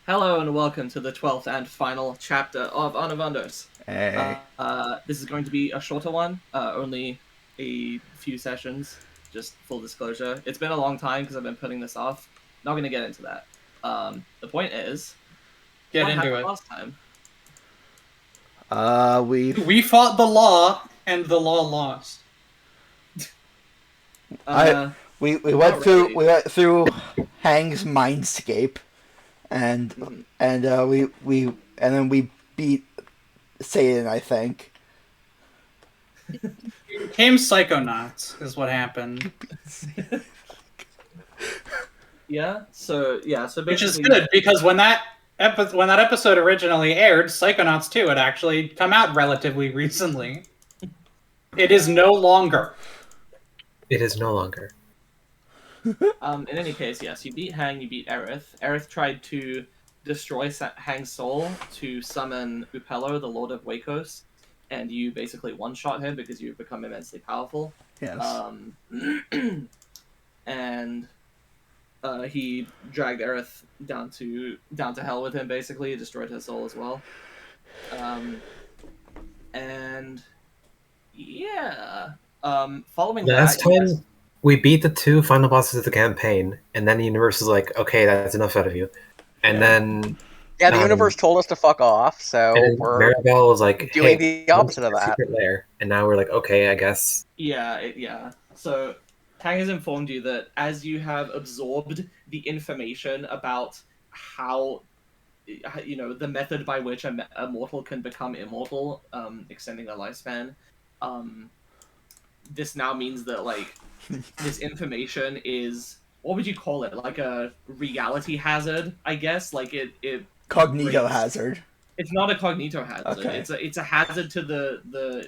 Hello and welcome to the 12th and final chapter of Anevandos. Hey. This is going to be a shorter one, only a few sessions, just full disclosure. It's been a long time because I've been putting this off. Not going to get into that. The point is, Get what into happened it. last time? We fought the law, and the law lost. We went through really. Hang's mindscape, and then we beat Satan, I think. Became psychonauts is what happened. So basically, Which is good because when that episode originally aired, Psychonauts 2 had actually come out relatively recently. It is no longer. It is no longer. In any case, yes, you beat Hang, you beat Ereth. Ereth tried to destroy Hang's soul to summon Upello, the Lord of Wakos, and you basically one-shot him because you've become immensely powerful. Yes. And he dragged Ereth down to hell with him, basically, destroyed her soul as well. And yeah, following Last that, time we beat the two final bosses of the campaign, and then the universe was like, "Okay, that's enough out of you." And then the universe told us to fuck off, so we're Maribel was like, doing "Hey, the opposite of that." Secret lair," and now we're like, "Okay, I guess." Yeah. So Hang has informed you that as you have absorbed the information about how, the method by which a mortal can become immortal, extending their lifespan, this now means that, like, this information is, what would you call it? Like a reality hazard, I guess? Like, it Cognito hazard. It's not a cognito hazard. Okay. It's a hazard to the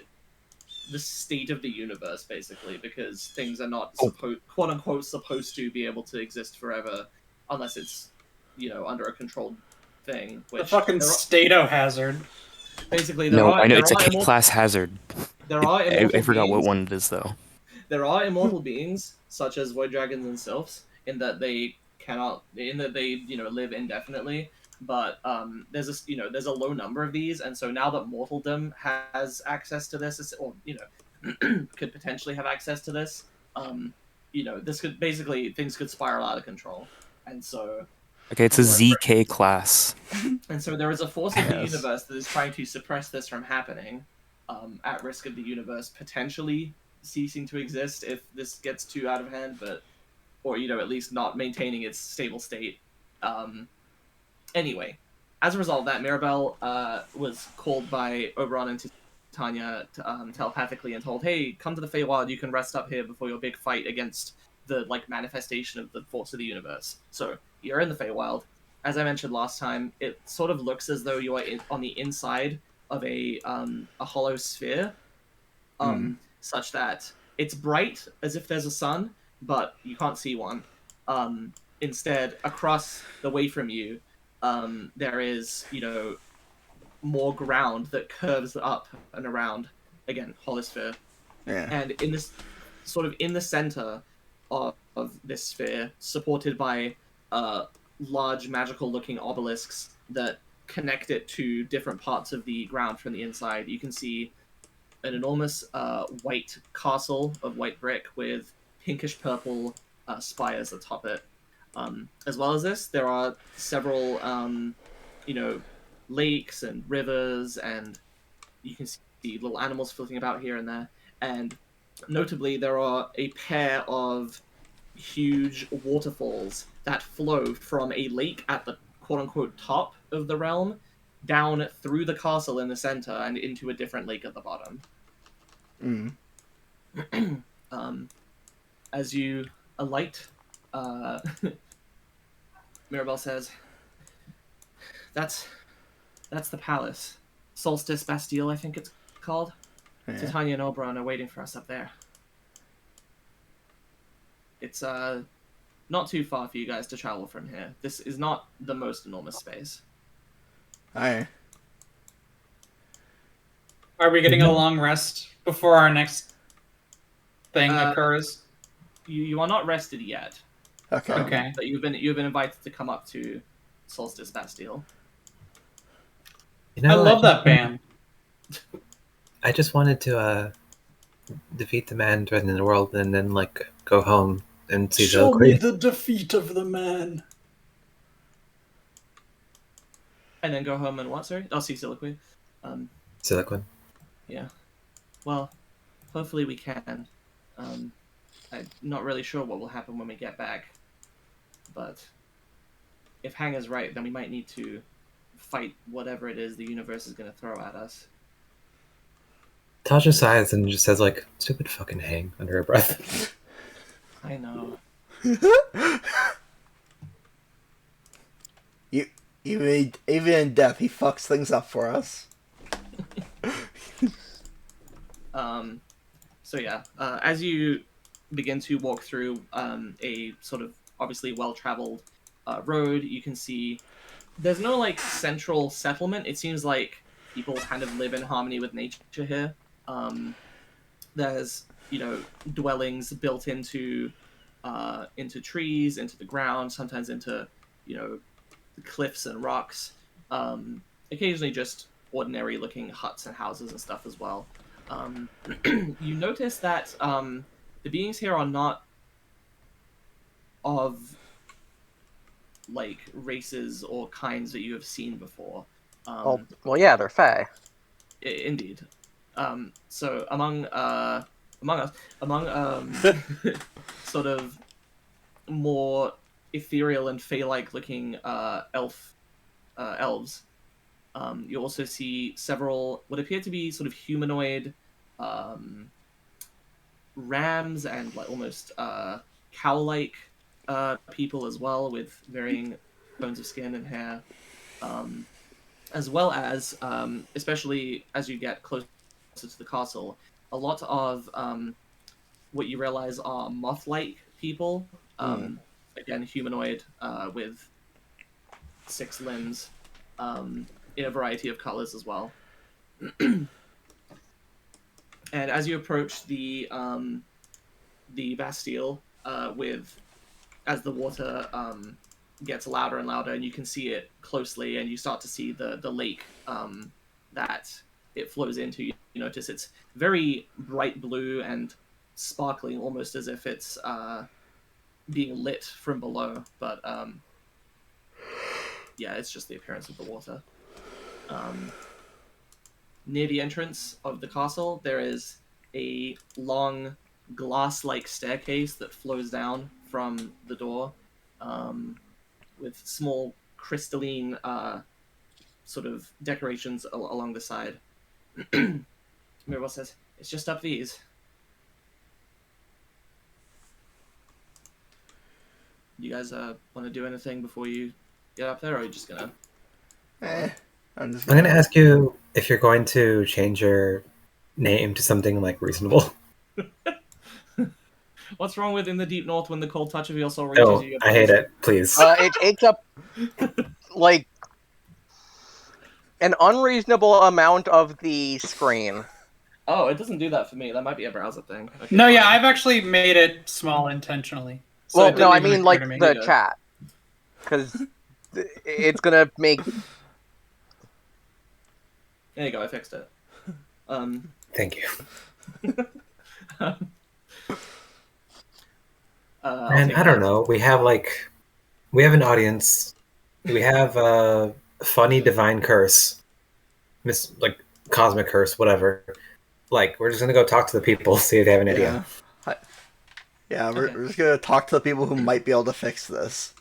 state of the universe, basically, because things are not quote unquote supposed to be able to exist forever unless it's, under a controlled thing. Which The fucking stato hazard. Basically, I know it's a K-class hazard. There are immortal I forgot beings. what one it is, though. There are immortal beings, such as void dragons and sylphs, in that they live indefinitely. But there's a low number of these, and so now that mortaldom has access to this, or could potentially have access to this, this could basically, things could spiral out of control, and so. Okay, it's a ZK class. And so there is a force of the universe that is trying to suppress this from happening, at risk of the universe potentially ceasing to exist if this gets too out of hand, or at least not maintaining its stable state. Anyway, as a result of that, Maribel was called by Oberon and Tanya telepathically and told, "Hey, come to the Feywild. You can rest up here before your big fight against the manifestation of the force of the universe." So you're in the Feywild. As I mentioned last time, it sort of looks as though you are on the inside of a hollow sphere, such that it's bright as if there's a sun, but you can't see one. Instead, across the way from you, there is, more ground that curves up and around, again, holosphere. Yeah. And in this, sort of in the center of this sphere, supported by large magical-looking obelisks that connect it to different parts of the ground from the inside, you can see an enormous white castle of white brick with pinkish-purple spires atop it. As well as this, there are several, lakes and rivers, and you can see little animals floating about here and there. And notably, there are a pair of huge waterfalls that flow from a lake at the quote-unquote top of the realm down through the castle in the center and into a different lake at the bottom. As you alight, Maribel says, That's the palace. Solstice Bastille, I think it's called. Yeah. Titania and Oberon are waiting for us up there. It's not too far for you guys to travel from here. This is not the most enormous space. Aye. Are we getting a long rest before our next thing occurs? You are not rested yet. Okay. Okay. But you've been invited to come up to Solstice Bastille. You know, I love that band. I just wanted to defeat the man threatening the world and then like go home and see Zilliquid. the defeat of the man. And then go home and what, sorry? Oh, see Siliqui. Zilliquid. Yeah. Well, hopefully we can. I'm not really sure what will happen when we get back. But if Hang is right, then we might need to fight whatever it is the universe is going to throw at us. Taja sighs and just says like, stupid fucking Hang under her breath. I know. Even in death, he fucks things up for us. So yeah, as you begin to walk through a sort of obviously well-traveled road, you can see there's no like central settlement. It seems like people kind of live in harmony with nature here. There's dwellings built into trees, into the ground, sometimes into cliffs and rocks. Occasionally just ordinary looking huts and houses and stuff as well. You notice that the beings here are not of like races or kinds that you have seen before. Well, yeah, they're Fey. Indeed. So among us, sort of more ethereal and fey-like looking elves, you also see several what appear to be sort of humanoid rams and like almost cow-like people as well, with varying tones of skin and hair, as well as especially as you get closer to the castle, a lot of what you realize are moth-like people, again humanoid, with 6 limbs, in a variety of colors as well. And as you approach the Bastille, as the water gets louder and louder, and you can see it closely, and you start to see the lake that it flows into. You notice it's very bright blue and sparkling, almost as if it's being lit from below. But yeah, it's just the appearance of the water. Near the entrance of the castle, there is a long glass-like staircase that flows down from the door, with small crystalline sort of decorations along the side. Mirabelle says, "It's just up these." You guys want to do anything before you get up there, or are you just gonna... I'm just I'm gonna ask you if you're going to change your name to something like reasonable. What's wrong with In the Deep North when the cold touch of your soul reaches No, you? I hate it. Please. It takes up like an unreasonable amount of the screen. Oh, it doesn't do that for me. That might be a browser thing. Okay, No, yeah, fine. I've actually made it small intentionally. So Well, it no, didn't I even mean occur like to me. the Yeah. chat, because it's gonna make. There you go. I fixed it. Thank you. I'll And take I don't that. know. We have an audience. We have a funny divine curse, like cosmic curse, whatever. Like we're just gonna go talk to the people, see if they have an idea. We're just gonna talk to the people who might be able to fix this.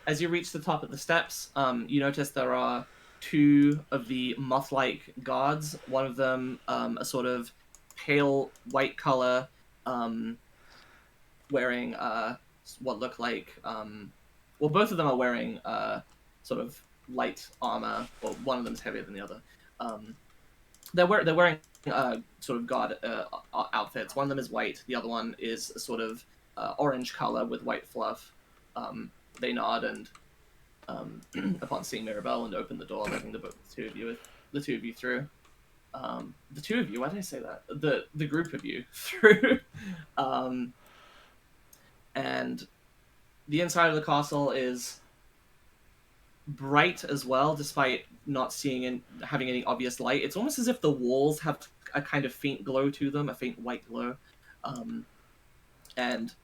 As you reach the top of the steps, you notice there are 2 of the moth-like gods. One of them, a sort of pale white color, wearing what look like... well, both of them are wearing sort of light armor. Well, one of them is heavier than the other. They're wearing sort of god outfits. One of them is white. The other one is a sort of orange color with white fluff. They nod and, upon seeing Mirabelle, and open the door, letting the two of you through. The two of you? Why did I say that? The group of you through. And the inside of the castle is bright as well, despite not seeing and having any obvious light. It's almost as if the walls have a kind of faint glow to them, a faint white glow, and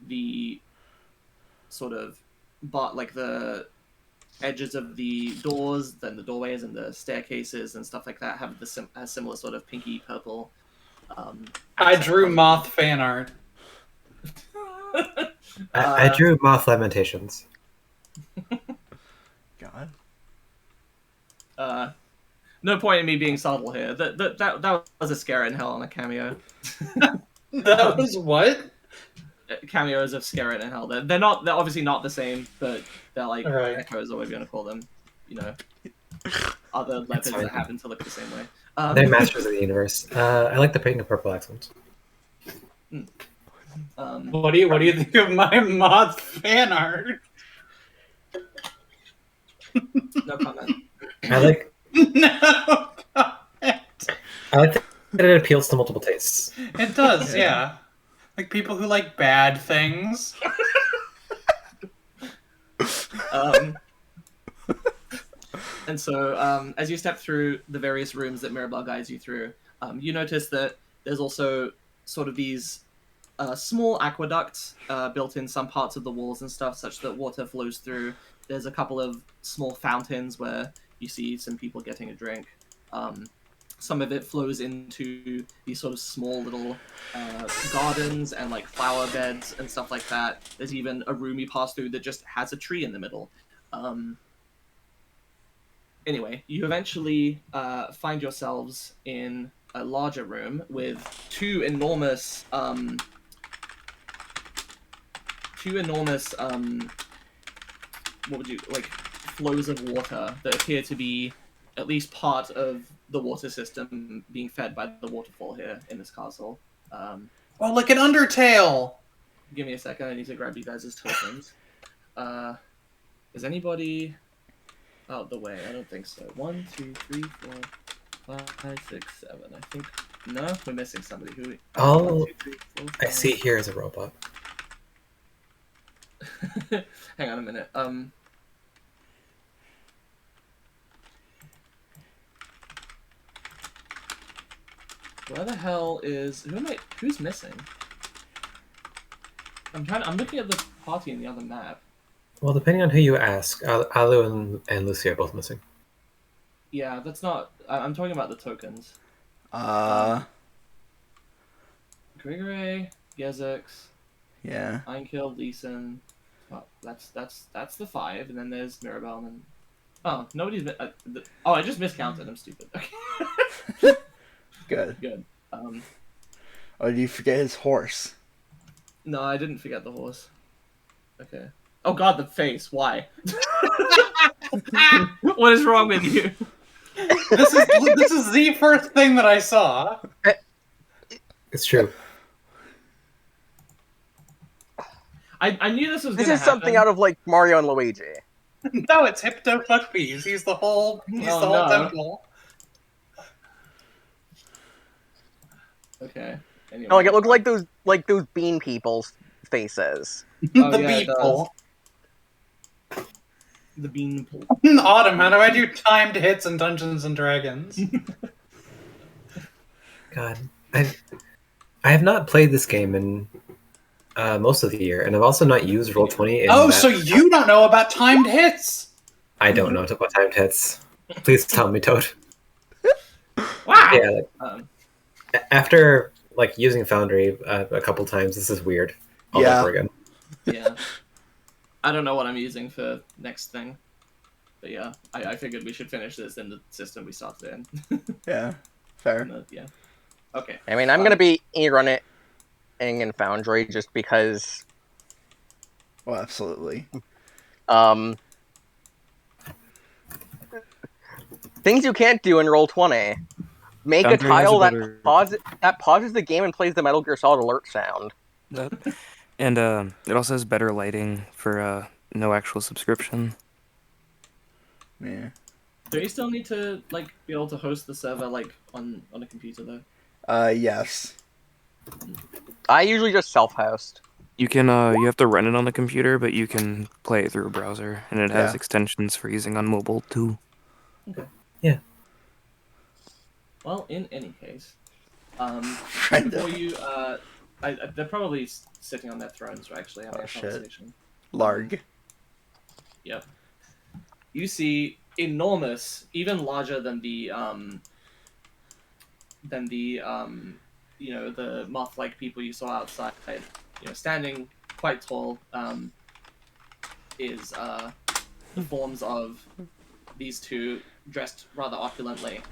the sort of the edges of the doors, then the doorways and the staircases and stuff like that have a similar sort of pinky purple. I drew moth fan art. I drew moth lamentations. God. No point in me being subtle here. That was a Scare in Hell on a cameo. That was what? Cameos of Scare in Hell. They're obviously not the same, but they're like Right. echoes, or whatever you want to call them. You know, other leopards fine. that happen to look the same way. They're masters of the universe. I like the pink and purple accents. What do you think of my moth fan art? No comment. No comment. I like that it appeals to multiple tastes. It does, yeah. Like people who like bad things. And so, as you step through the various rooms that Mirabelle guides you through, you notice that there's also sort of these small aqueducts built in some parts of the walls and stuff, such that water flows through. There's a couple of small fountains where you see some people getting a drink. Some of it flows into these sort of small little gardens and like flower beds and stuff like that. There's even a room you pass through that just has a tree in the middle. Anyway, you eventually find yourselves in a larger room with two enormous flows of water that appear to be at least part of the water system being fed by the waterfall here in this castle. Oh, like an Undertale! Give me a second, I need to grab you guys' tokens. Is anybody out the way? I don't think so. 1, 2, 3, 4, 5, 6, 7. I think... No, we're missing somebody. Who? Oh, 1, 2, 3, 4, 5. I see here is a robot. Hang on a minute. Where the hell is... Who's missing? I'm looking at the party in the other map. Well, depending on who you ask, Alu and Lucy are both missing. Yeah, that's not... I'm talking about the tokens. Grigore, Gezzux, Yeah. Einkill, Liecen. Oh, that's the 5, and then there's Mirabelle, and then... Oh, nobody's... I just miscounted. I'm stupid. Okay. Good. Oh, did you forget his horse? No, I didn't forget the horse. Okay. Oh god, the face. Why? What is wrong with you? This is the first thing that I saw. It's true. I knew this was This gonna is something out of like Mario and Luigi. No, it's Hypto Fuckbees. He's the whole temple. Okay. Anyway. No, like it looked like those bean people's faces. Oh, The yeah, it people. The bean pool. Autumn, how do I do timed hits in Dungeons and Dragons? God, I have not played this game in most of the year, and I've also not used Roll20. So you don't know about timed hits? I don't know about timed hits. Please tell me, Toad. Wow. Yeah, after like using Foundry a couple times, this is weird. All over again. Yeah. I don't know what I'm using for next thing. But yeah, I figured we should finish this in the system we started in. Yeah. Fair. Yeah. Okay. I mean, I'm gonna be running in Foundry just because. Well, absolutely. Things you can't do in Roll20. Make Foundry a tile has a that pauses the game and plays the Metal Gear Solid alert sound. And it also has better lighting for no actual subscription. Yeah. Do you still need to like be able to host the server like on a computer though? Yes. I usually just self-host. You can you have to run it on the computer, but you can play it through a browser, and it has Yeah. extensions for using on mobile too. Okay. Yeah. Well, in any case, Kinda. before you, they're probably sitting on their thrones, actually, having Oh, a shit. conversation. Larg. Yep. You see enormous, even larger than the the moth-like people you saw outside. Standing quite tall, is the forms of these two dressed rather opulently.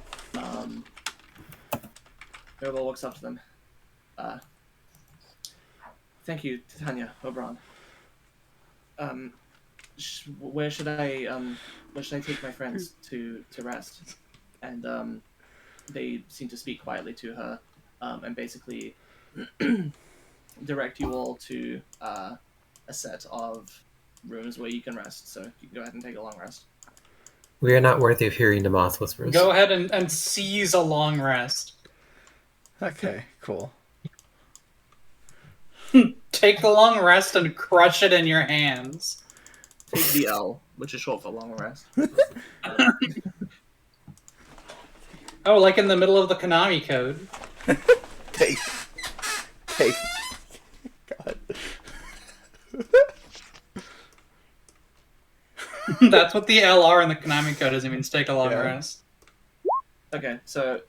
Mirabelle walks up to them. Thank you, Titania, Oberon. Where should I take my friends to rest? And they seem to speak quietly to her, and basically direct you all to a set of rooms where you can rest. So you can go ahead and take a long rest. We are not worthy of hearing the moth whispers. Go ahead and seize a long rest. Okay, cool. Take the long rest and crush it in your hands. Take the L, which is short for long rest. Oh, like in the middle of the Konami code. Take. God. That's what the LR in the Konami code is. It means take a long Yeah. rest. Okay, so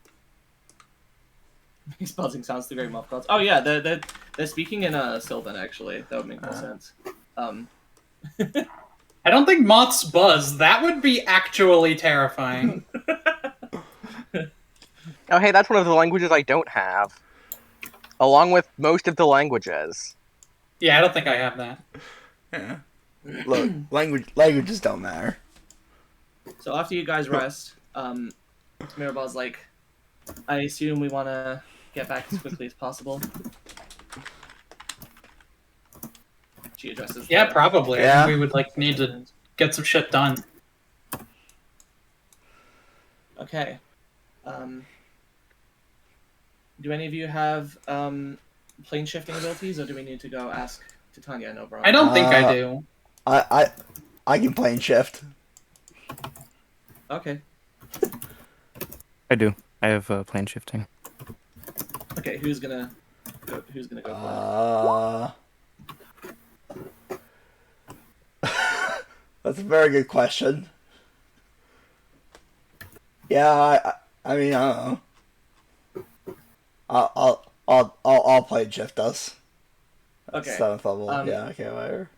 these buzzing sounds the great moth gods. Oh yeah, they're speaking in Sylvan actually. That would make more sense. I don't think moths buzz. That would be actually terrifying. Oh, hey, that's one of the languages I don't have. Along with most of the languages. Yeah, I don't think I have that. Yeah. Look, languages don't matter. So after you guys rest, Mirabelle's like, I assume we want to get back as quickly as possible. She addresses. Yeah, the- probably. I Yeah. think we would need to get some shit done. Okay. Do any of you have plane shifting abilities, or do we need to go ask Titania and Oberon? I don't think I do. I can plane shift. Okay. I do. I have plane shifting. Okay. Who's gonna go for That's a very good question. Yeah, I mean, I don't know. I'll plane shift us. it? Okay. 7th level. Um, Yeah. Okay. Whatever.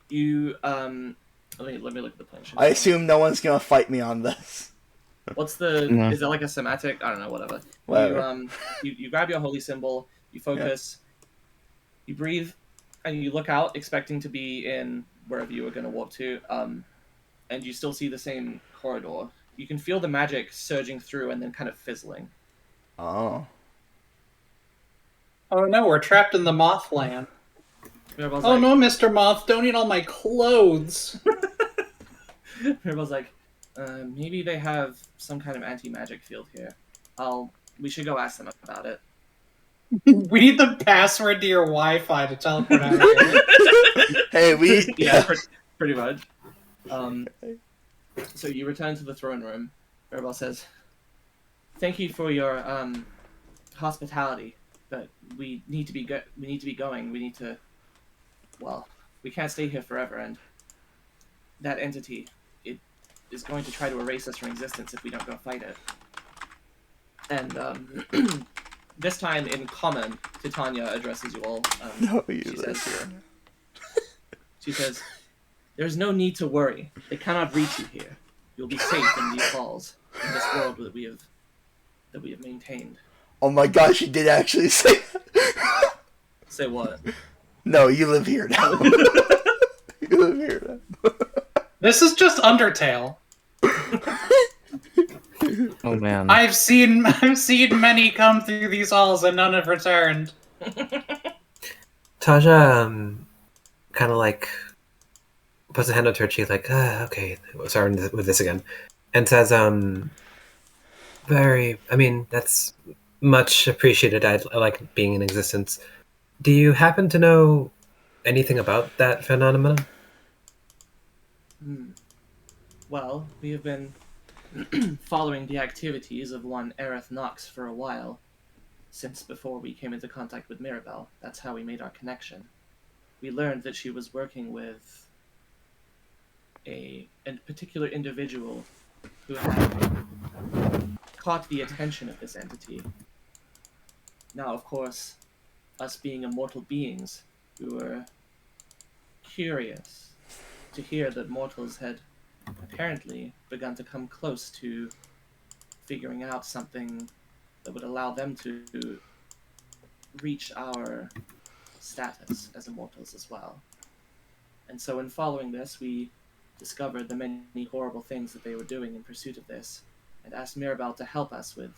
You let me look at the plane shift. I assume no one's gonna fight me on this. What's the? No. Is it like a somatic? I don't know. Whatever. Whatever. You grab your holy symbol. You focus. You breathe, and you look out, expecting to be in wherever you were going to warp to. And you still see the same corridor. You can feel the magic surging through and then kind of fizzling. Oh. Oh no, we're trapped in the moth land. Mirabelle's Oh like, no, Mr. Moth, don't eat all my clothes. Mirabelle's like, maybe they have some kind of anti-magic field here. We should go ask them about it. We need the password to your Wi-Fi to teleport out of here. Hey, we. Yeah, pretty much. So you return to the throne room. Mirabelle says, "Thank you for your hospitality, but we need to be going. We need to. Well, we can't stay here forever, and that entity, it is going to try to erase us from existence if we don't go fight it." And this time in common, Titania addresses you all. No, you she this. says, She says, "There's no need to worry. They cannot reach you here. You'll be safe in these halls, in this world that we have maintained." Oh my gosh, you did actually say that. Say what? No, you live here now. You live here now. This is just Undertale. Oh man. I've seen many come through these halls and none have returned. Taja, kind of like puts a hand up to her cheek, like, okay, sorry with this again, and says, that's much appreciated. I like being in existence. Do you happen to know anything about that phenomenon? Well, we have been following the activities of one Ereth Nox for a while, since before we came into contact with Mirabelle. That's how we made our connection. We learned that she was working with a particular individual who had caught the attention of this entity. Now, of course, us being immortal beings, we were curious to hear that mortals had apparently begun to come close to figuring out something that would allow them to reach our status as immortals as well. And so in following this, we discovered the many horrible things that they were doing in pursuit of this, and asked Mirabelle to help us with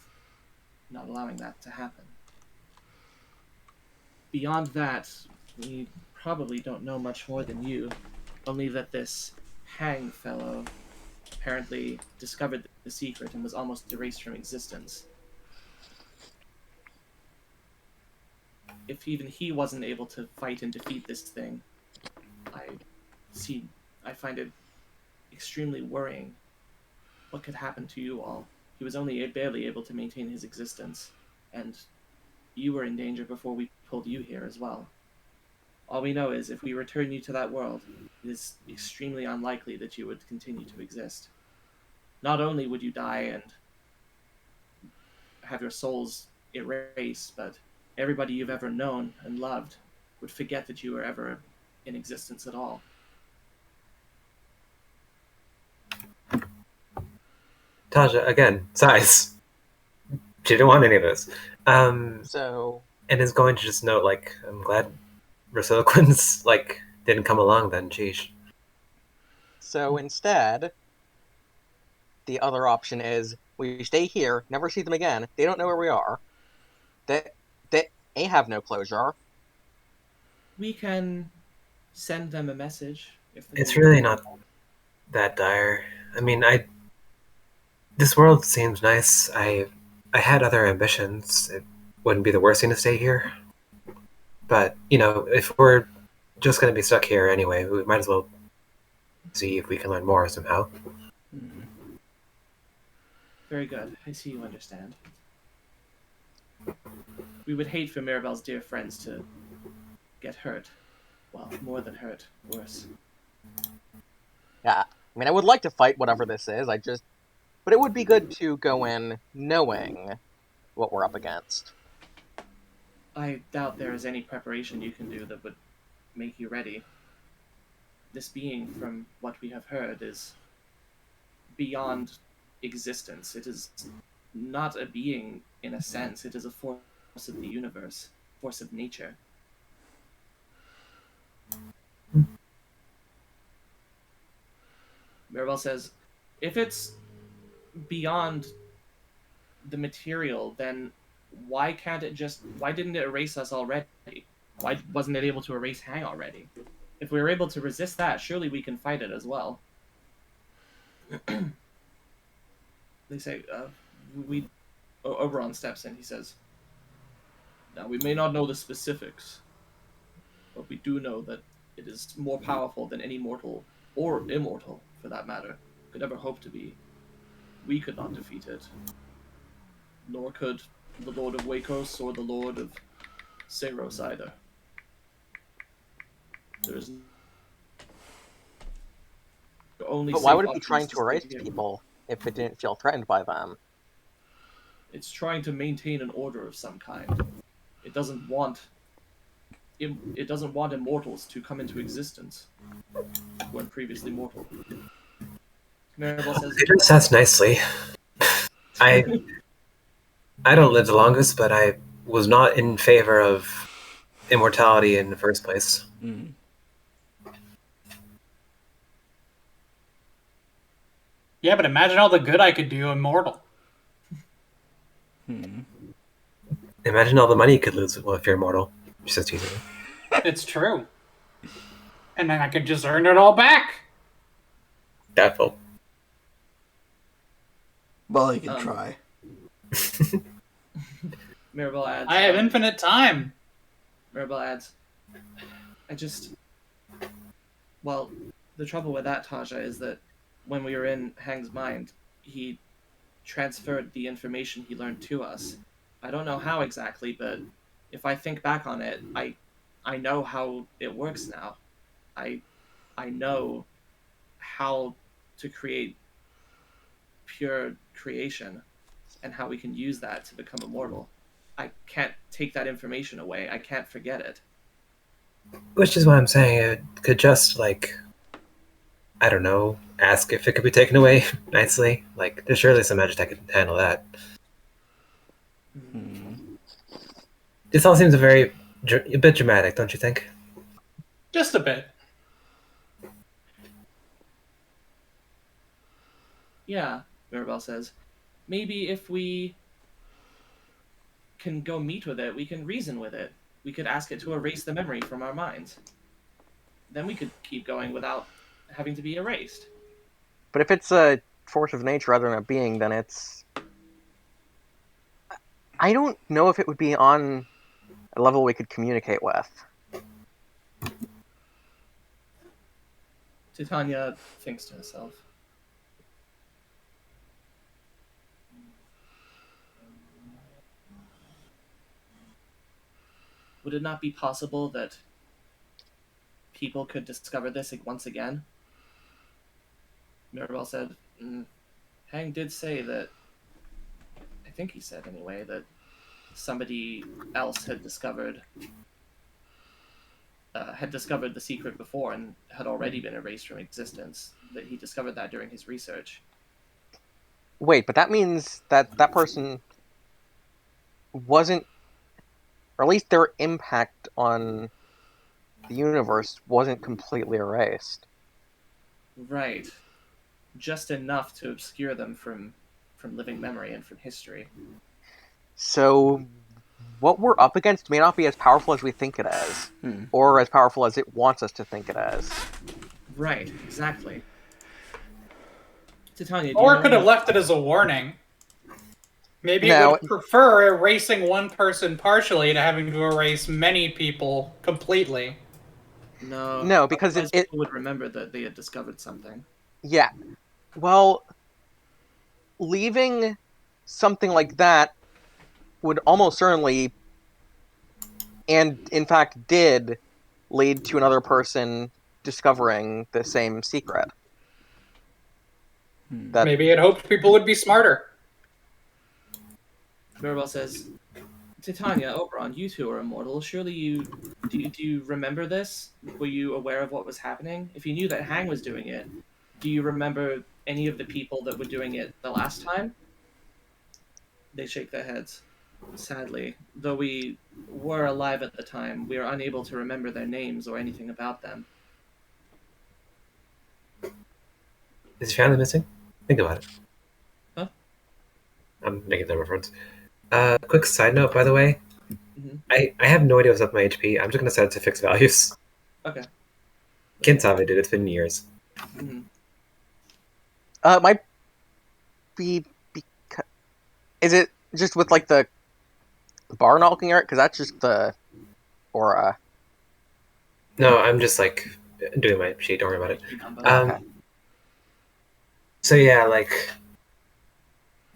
not allowing that to happen. Beyond that, we probably don't know much more than you, only that this Hang fellow apparently discovered the secret and was almost erased from existence. If even he wasn't able to fight and defeat this thing, I find it extremely worrying. What could happen to you all? He was only barely able to maintain his existence, and you were in danger before we pulled you here as well. All we know is if we return you to that world, it is extremely unlikely that you would continue to exist. Not only would you die and have your souls erased, but everybody you've ever known and loved would forget that you were ever in existence at all. Taja, again, size. She didn't want any of this. So, And is going to just note, like, I'm glad Rosiloquins, like, didn't come along then, sheesh. so instead, the other option is we stay here, never see them again. They don't know where we are. They have no closure. We can send them a message. If they It's really not that dire. I mean, this world seems nice. I had other ambitions. It wouldn't be the worst thing to stay here. But, you know, if we're just going to be stuck here anyway, we might as well see if we can learn more somehow. Very good. I see you understand. We would hate for Mirabelle's dear friends to get hurt. Well, more than hurt. Worse. Yeah, I mean, I would like to fight whatever this is, but it would be good to go in knowing what we're up against. I doubt there is any preparation you can do that would make you ready. This being, from what we have heard, is beyond existence. It is not a being in a sense. It is a force of the universe, force of nature. Mirabelle says, if it's beyond the material, then why didn't it erase us already? Why wasn't it able to erase Hang already? If we were able to resist that, surely we can fight it as well. They say, Oberon steps in, he says, now we may not know the specifics, but we do know that it is more powerful than any mortal, or immortal for that matter, could ever hope to be. We could not defeat it, nor could the Lord of Wakos or the Lord of Seros either. There is only. But why would it be safe trying options to erase stay here. people if it didn't feel threatened by them? It's trying to maintain an order of some kind. It doesn't want immortals to come into existence when previously mortal. Maribel says, It just says nicely. I don't live the longest, but I was not in favor of immortality in the first place. Yeah, but imagine all the good I could do immortal. Imagine all the money you could lose if you're immortal. Just teasing. It's true. And then I could just earn it all back. Doubtful. Well, you can try. Maribel adds, I have infinite time. Maribel adds, Well, the trouble with that, Taja, is that when we were in Hang's mind, he transferred the information he learned to us. I don't know how exactly, but if I think back on it, I know how it works now. I know how to create pure creation and how we can use that to become immortal. I can't take that information away. I can't forget it. Which is why I'm saying it could just, like, I don't know, ask if it could be taken away nicely. Like, there's surely some magic that could handle that. This all seems a bit dramatic, don't you think? Just a bit. Yeah, Mirabelle says. Maybe if we can go meet with it, we can reason with it. We could ask it to erase the memory from our minds. Then we could keep going without having to be erased. But if it's a force of nature rather than a being, then it's... I don't know if it would be on a level we could communicate with. Titania thinks to herself. Would it not be possible that people could discover this once again? Mirabelle said, Hang did say that, I think he said anyway, that somebody else had discovered the secret before and had already been erased from existence. That he discovered that during his research. Wait, but that means that that person wasn't, or at least their impact on the universe wasn't completely erased. Right. Just enough to obscure them from living memory and from history. So what we're up against may not be as powerful as we think it is, or as powerful as it wants us to think it is. Right, exactly. Titania, Or could have left it as a warning. Maybe it would prefer erasing one person partially to having to erase many people completely. No, because people would remember that they had discovered something. Yeah. Well, leaving something like that would almost certainly, and in fact did, lead to another person discovering the same secret. Maybe it hoped people would be smarter. Mirabelle says, Titania, Oberon, you two are immortal. Surely do you remember this? Were you aware of what was happening? If you knew that Hang was doing it, do you remember any of the people that were doing it the last time? They shake their heads. Sadly, though we were alive at the time, we are unable to remember their names or anything about them. Is your family missing? Think about it. Huh? I'm making that reference. Quick side note, by the way. Mm-hmm. I have no idea what's up with my HP. I'm just going to set it to fixed values. Okay. Kensei did. It's been years. Mm-hmm. Might be because... Is it just with, like, the bar knocking art? Because that's just the aura. No, I'm just, like, doing my sheet. Don't worry about it. Okay. So, yeah, like...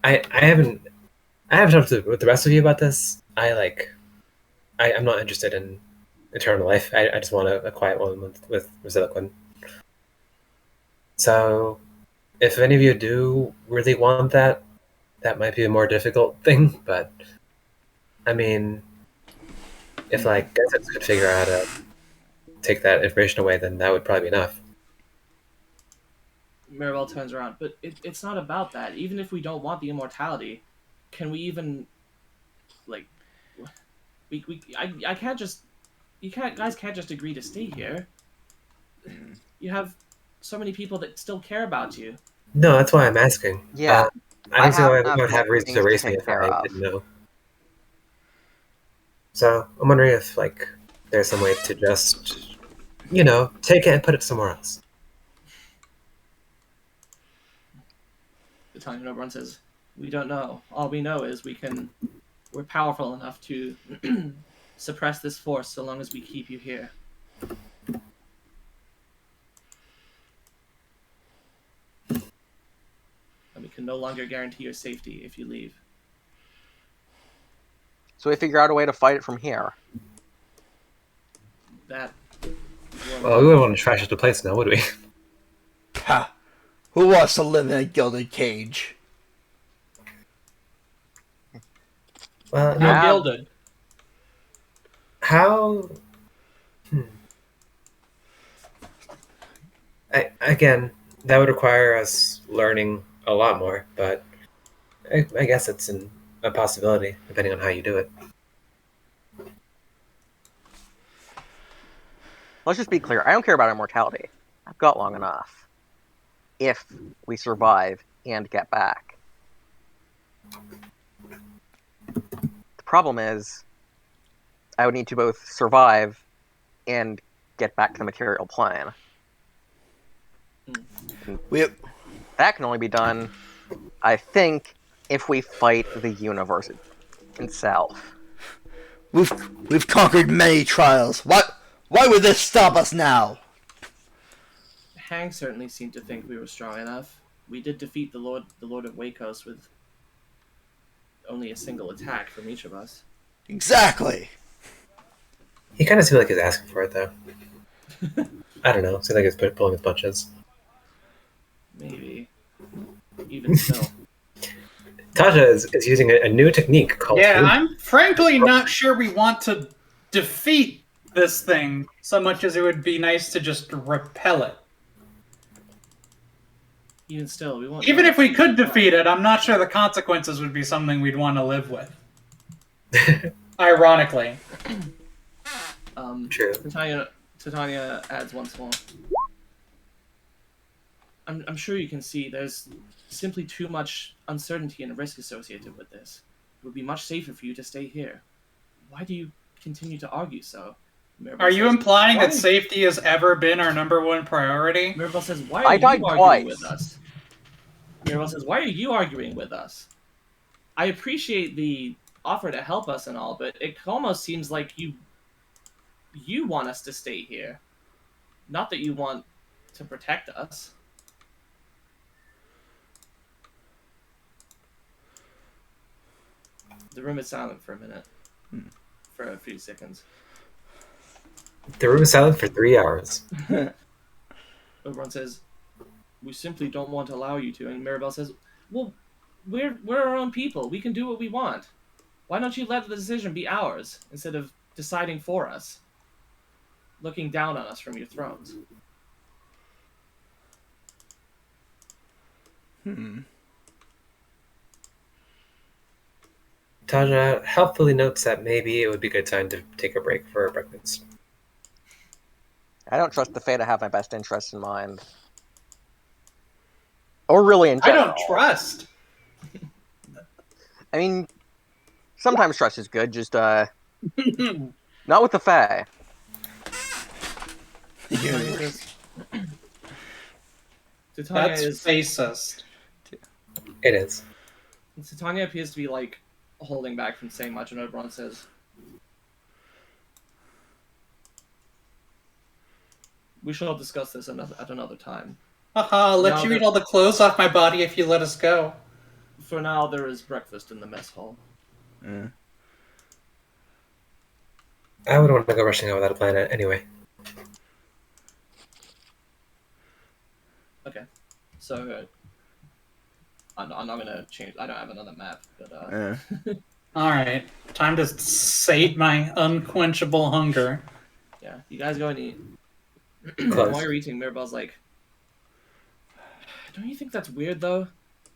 I haven't talked with the rest of you about this. I'm not interested in eternal life. I just want a quiet one with Resiliquin. So, if any of you do really want that, that might be a more difficult thing. But I mean, if like Gezzux could figure out how to take that information away, then that would probably be enough. Mirabelle turns around, but it's not about that. Even if we don't want the immortality, can we even, like, I can't just, guys can't just agree to stay here. You have so many people that still care about you. No, that's why I'm asking. Yeah. I don't see why they would have reason to erase me if I didn't know. So I'm wondering if like there's some way to just, take it and put it somewhere else. The Tanya Oberon says, we don't know. All we know is we're powerful enough to suppress this force so long as we keep you here. can no longer guarantee your safety if you leave. So we figure out a way to fight it from here. That. Well, we wouldn't want to trash the place now, would we? Ha! Who wants to live in a gilded cage? Well, You're Ah. gilded. how? Again, that would require us learning a lot more, but I guess it's a possibility, depending on how you do it. Let's just be clear. I don't care about immortality. I've got long enough. If we survive and get back. The problem is, I would need to both survive and get back to the material plane. That can only be done, I think, if we fight the universe itself. We've conquered many trials. Why would this stop us now? Hang certainly seemed to think we were strong enough. We did defeat the Lord of Wakos with only a single attack from each of us. Exactly. He kind of seemed like he's asking for it, though. I don't know. Seems like he's pulling his punches. Maybe. Even so. Taja is using a new technique called... Yeah, I'm frankly not sure we want to defeat this thing so much as it would be nice to just repel it. Even still, we won't. Even if we could defeat it, I'm not sure the consequences would be something we'd want to live with. Ironically. True. Titania adds once more. I'm sure you can see there's simply too much uncertainty and risk associated with this. It would be much safer for you to stay here. Why do you continue to argue so? Mirabelle Are you says, implying "Why?" that safety has ever been our #1 priority? Mirabelle says, "Why I are died you arguing twice. with us?" Mirabelle says, "Why are you arguing with us? I appreciate the offer to help us and all, but it almost seems like you want us to stay here, not that you want to protect us." The room is silent for a minute. For a few seconds. The room is silent for 3 hours. Oberon says, "We simply don't want to allow you to." And Mirabelle says, "Well, we're our own people. We can do what we want. Why don't you let the decision be ours instead of deciding for us? Looking down on us from your thrones." Taja helpfully notes that maybe it would be a good time to take a break for breakfast. I don't trust the Fae to have my best interests in mind. Or really in I general. don't trust. I mean, sometimes trust is good, just, not with the Fae. Titania That's is racist. It is. Titania appears to be like holding back from saying much, and Oberon says, "We shall discuss this at another time. Haha, let Now you that- eat all the clothes off my body if you let us go." For now, there is breakfast in the mess hall." I wouldn't want to go rushing out without a plan anyway. Okay, so I'm not gonna change. I don't have another map, but Alright, time to sate my unquenchable hunger. yeah, you guys go and eat. Close. While you're eating, Mirabelle's like, "Don't you think that's weird though?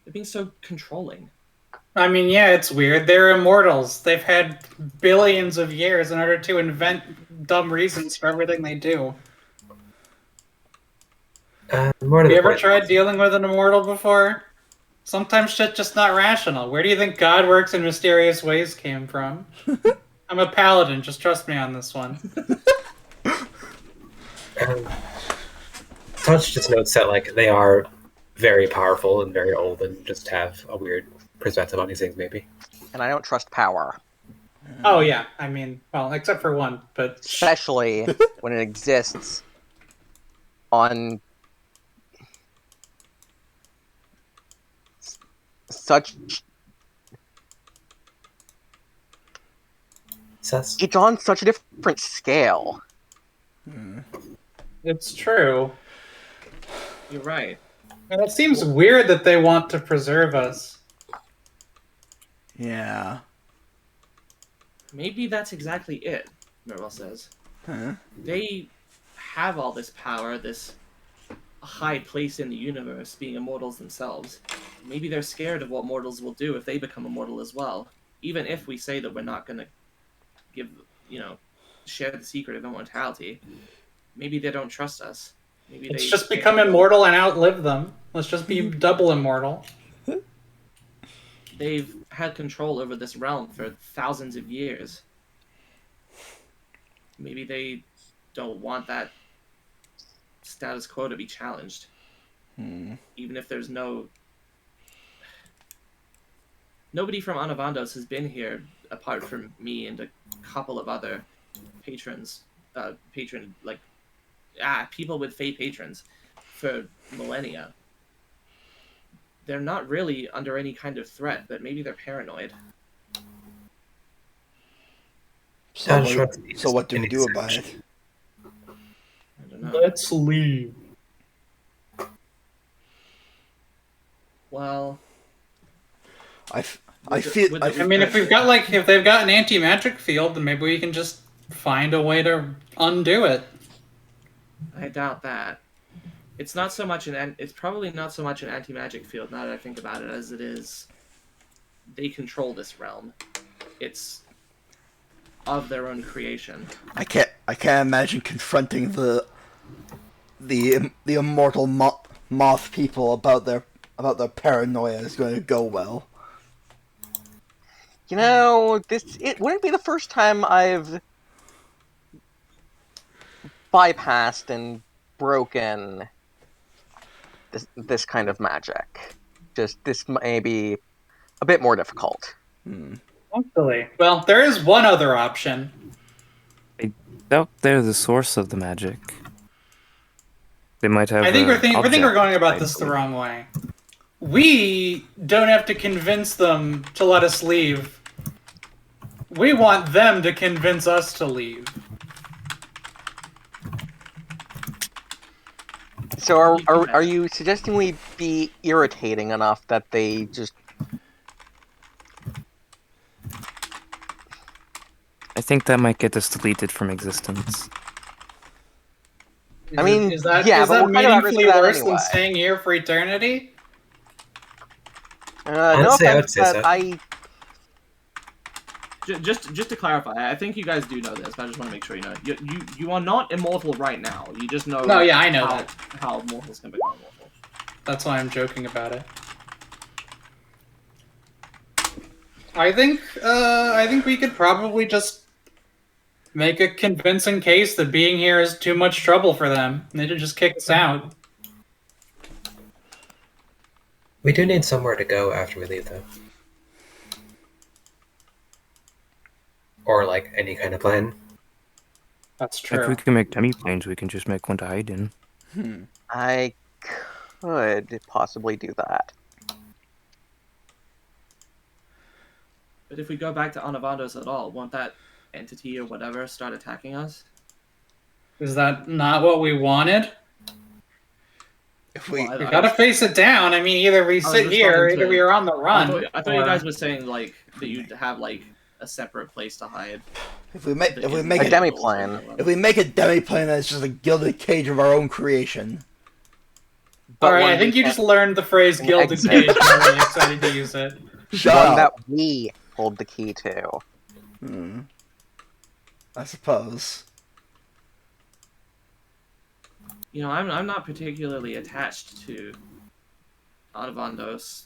They're being so controlling." I mean, yeah, it's weird. They're immortals. They've had billions of years in order to invent dumb reasons for everything they do. More to Have you the ever point. tried dealing with an immortal before? Sometimes shit's just not rational. Where do you think God works in mysterious ways came from? I'm a paladin, just trust me on this one. Touch just notes that like they are very powerful and very old and just have a weird perspective on these things, maybe. And I don't trust power. Oh yeah, I mean, well, except for one, but Especially when it exists on such Sus. it's on such a different scale. It's true. You're right. And it seems weird that they want to preserve us. Yeah. Maybe that's exactly it, Mirabel says. Huh? They have all this power, this high place in the universe, being immortals themselves. Maybe they're scared of what mortals will do if they become immortal as well. Even if we say that we're not going to share the secret of immortality, maybe they don't trust us. Maybe Let's they just become immortal and outlive them. Let's just be double immortal. They've had control over this realm for thousands of years. Maybe they don't want that status quo to be challenged. Even if there's nobody from Anevandos has been here apart from me and a couple of other patrons, people with Fey patrons for millennia. They're not really under any kind of threat, but maybe they're paranoid. So what do we do about it? I don't know. Let's leave. Well, I feel. I mean, if they've got an anti-magic field, then maybe we can just find a way to undo it. I doubt that. It's probably not so much an anti-magic field, now that I think about it, as it is they control this realm. It's of their own creation. I can't imagine confronting the immortal moth people about their paranoia is going to go well. You know, it wouldn't be the first time I've bypassed and broken this kind of magic. Just this may be a bit more difficult. Actually, well, there is one other option. I doubt they're the source of the magic. They might have. I think we're going about I this the believe. wrong way. We don't have to convince them to let us leave. We want them to convince us to leave. So are you suggesting we be irritating enough that they just... I think that might get us deleted from existence. I mean, is that yeah, but we're kind of at risk meaningfully of that worse anyway. than staying here for eternity? No I'd say offense, so. but I... Just to clarify, I think you guys do know this, but I just want to make sure you know. You are not immortal right now. You just know. No, yeah, I know that. How mortals can become immortal. That's why I'm joking about it. I think we could probably just make a convincing case that being here is too much trouble for them. They should just kick us out. We do need somewhere to go after we leave, though. Or, like, any kind of plan. That's If true. we can make demi-planes, we can just make one to hide in. I could possibly do that. But if we go back to Anevandos at all, won't that entity or whatever start attacking us? Is that not what we wanted? If we Well, We gotta face it down. I mean, either we sit here, or either we are on the I run. thought you guys were saying like that you'd have like a separate place to hide. if we make A it demi-plane. if we make a demi-plane that's just a gilded cage of our own creation. But Alright, one I think we you just learned the phrase "gilded Exit. cage." I'm really excited to use it. Shut one up. that we hold the key to. I suppose. You know, I'm not particularly attached to Anevandos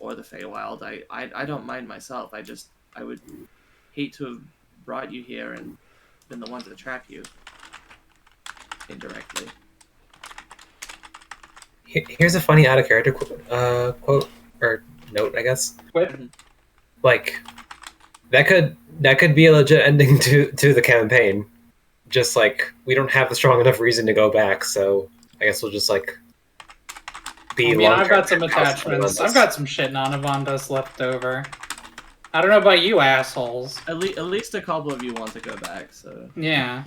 or the Feywild. I don't mind myself. I would hate to have brought you here and been the one to trap you indirectly. Here's a funny out of character quote or note, I guess. What? Like that could be a legit ending to the campaign. Just like we don't have a strong enough reason to go back, so I guess we'll just like be I mean, I've long-term got some pen pals with attachments. Anevandos. I've got some shit in Anevandos left over. I don't know about you assholes. At least a couple of you want to go back, so Yeah.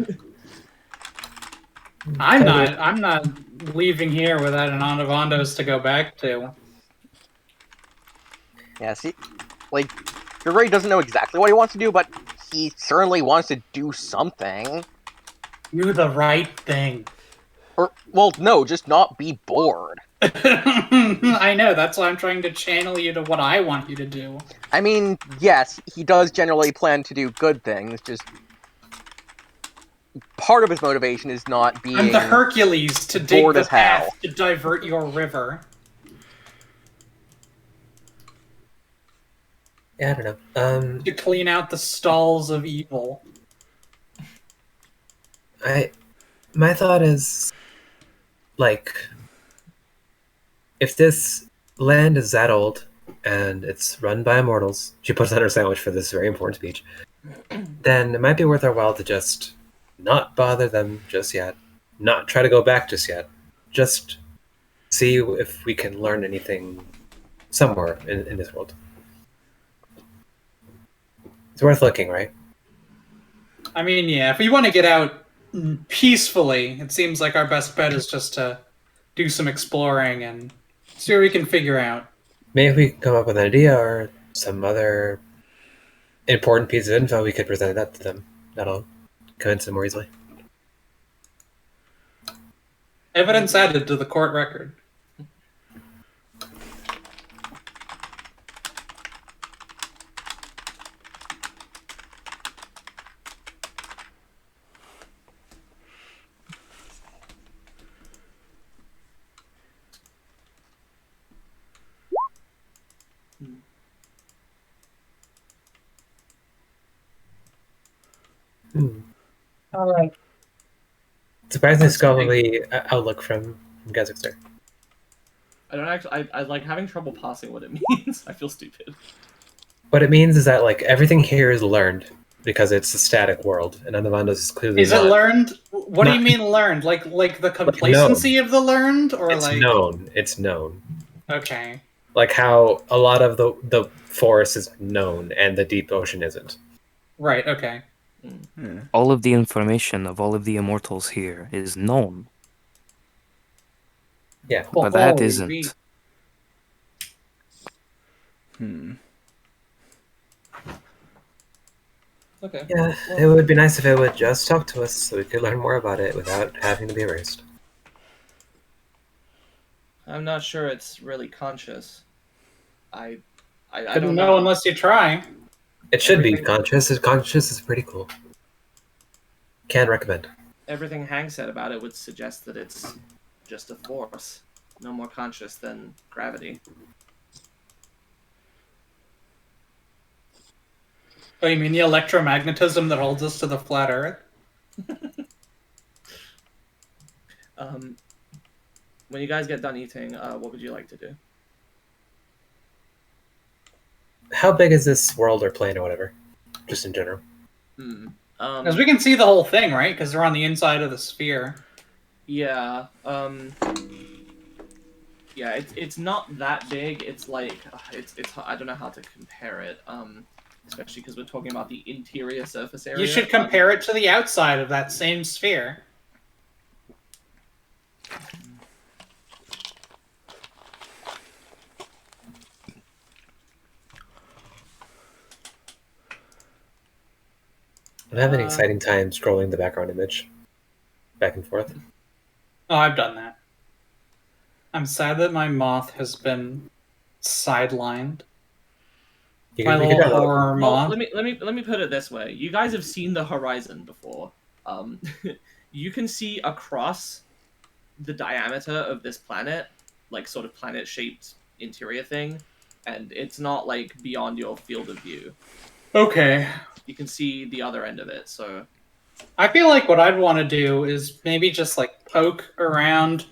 I'm not leaving here without an Anevandos to go back to. Yeah, see, like, Grigore doesn't know exactly what he wants to do, but he certainly wants to do something. Do the right thing. Or, well, no, just not be bored. I know, that's why I'm trying to channel you to what I want you to do. I mean, yes, he does generally plan to do good things, just part of his motivation is not being I'm the Hercules to dig bored the as hell. path to divert your river. Yeah, I don't know. To clean out the stalls of evil. My thought is, like, if this land is that old and it's run by immortals, she puts on her sandwich for this very important speech, then it might be worth our while to just not bother them just yet, not try to go back just yet, just see if we can learn anything somewhere in this world. It's worth looking, right? I mean, yeah, if we want to get out peacefully, it seems like our best bet is just to do some exploring and see what we can figure out. Maybe we come up with an idea or some other important piece of info, we could present that to them. That'll convince them more easily. Evidence added to the court record. All right. Surprisingly scholarly outlook from Gezzux there. I don't actually. I like having trouble parsing what it means. I feel stupid. What it means is that like everything here is learned because it's a static world, and Anevandos is clearly Is it not. learned? What do you Not- mean learned? Like the complacency of the learned, or It's like? known. It's known. Okay. Like how a lot of the forest is known and the deep ocean isn't. Right. Okay. All of the information of all of the immortals here is known, Yeah. but that Holy isn't. beat. Okay. Yeah, it would be nice if it would just talk to us so we could learn more about it without having to be erased. I'm not sure it's really conscious. I Couldn't don't know unless you try. It should be Everything- conscious. Conscious is pretty cool. Can recommend. Everything Hang said about it would suggest that it's just a force, no more conscious than gravity. Oh, you mean the electromagnetism that holds us to the flat Earth? When you guys get done eating, what would you like to do? How big is this world or plane or whatever? Just in general. Because we can see the whole thing, right? Because they're on the inside of the sphere. Yeah. Yeah. It's not that big. It's like it's. I don't know how to compare it. Especially because we're talking about the interior surface area. You should compare it to the outside of that same sphere. I'm having an exciting time scrolling the background image back and forth. Oh, I've done that. I'm sad that my moth has been sidelined. You My can little download it. horror Well, moth. let me put it this way. You guys have seen the horizon before. You can see across the diameter of this planet, like sort of planet-shaped interior thing, and it's not like beyond your field of view. Okay. You can see the other end of it. So I feel like what I'd want to do is maybe just like poke around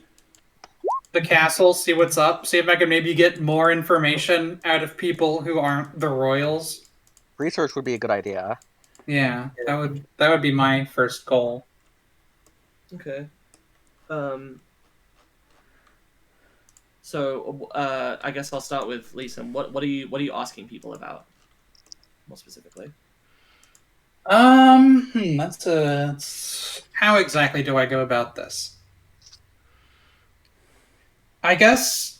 the castle, see what's up, see if I can maybe get more information out of people who aren't the royals. Research would be a good idea. Yeah, that would be my first goal. So, I guess I'll start with Liecen. What are you asking people about, more specifically? How exactly do I go about this? I guess